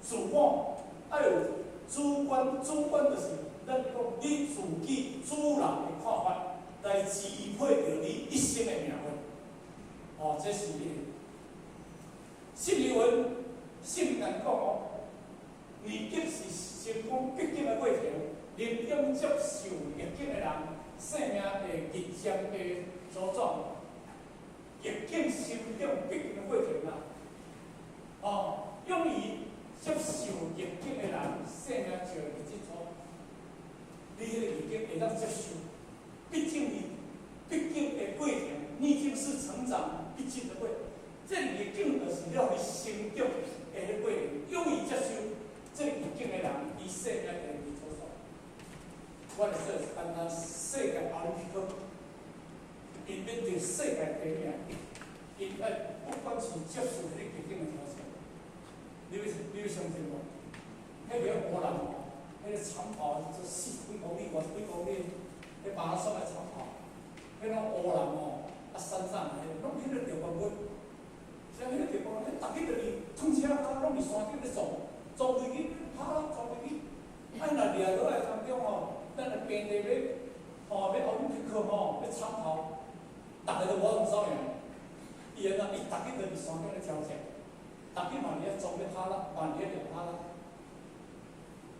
自我要有主观就是咱讲你自己主人的看法来支配着你一生的命运。哦，这是你心理文性感讲哦，逆境是成功必经的过程，能用接受逆境的人，生命会日渐的茁壮。逆境是一种必经的过程啦。哦，勇于接受逆境的人，生命就会日出。你迄个逆境会当接受，毕竟的过程，逆境是成长必经的过程。这逆境就是了伊成长的过程，勇于接受这逆境的人，伊生命就会日出。我来说，干那世界奥林匹克，因面对世界第一名，因爱不管是接受迄个逆境的挑战，你要相信无？迄个荷兰哦，迄个长跑做40几公里、50几公里，迄马拉松的长跑，迄种荷兰哦，山上的，拢迄个得冠军。像迄个地方，迄逐日就是通车啊，拢伫山顶咧撞飞机，撞飞机。啊，若掠落来当中吼，咱来平地要奥林匹克吼，要长跑，逐个都无同少年。伊逐日就伫山顶咧挑战，逐日嘛咧撞咧哈拉，嘛咧掠哈拉，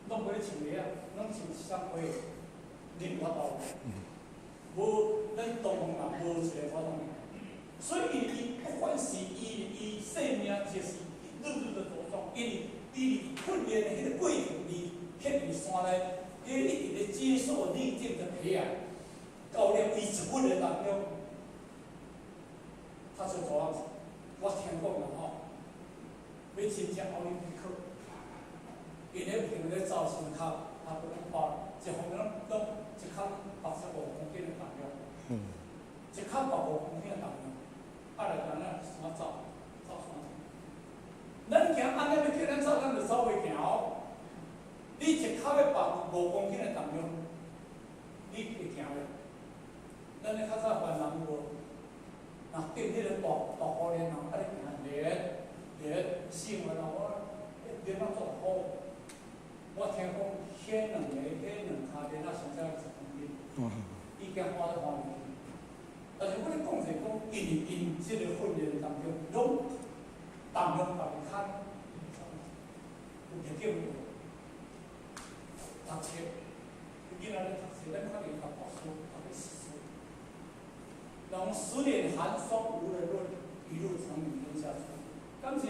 拢无咧穿鞋啊，拢穿双鞋，灵活到。无咱东方人无一个普通人。所以伊不管是伊生命就是日日的茁壮，因为伊训练的迄个过程，伊迄伫山内，伊一直咧接受逆境的培养，到了伊一分的当中，他做大人，我听讲啦吼，要参加奥林匹克，因咧平咧走身躯，他不能跑，一方面拢一脚85公斤的重量，一脚85公斤的重量。来咱山走山。咱行安尼要叫咱走，咱就走袂行哦。你一脚要85公斤的重量，你会行袂？咱咧较早凡人无，若顶迄个大花莲人，啊咧行连生活啦，连怎做好？我听讲，迄两骹连上才10公斤，已经花咧花莲。但是我咧讲是讲，因即个训练当中，拢重量大较有逆境无？读册，囡仔咧读册，咱可能读读书，读个诗，让十年寒霜无人论，一路长鸣天下出。感谢。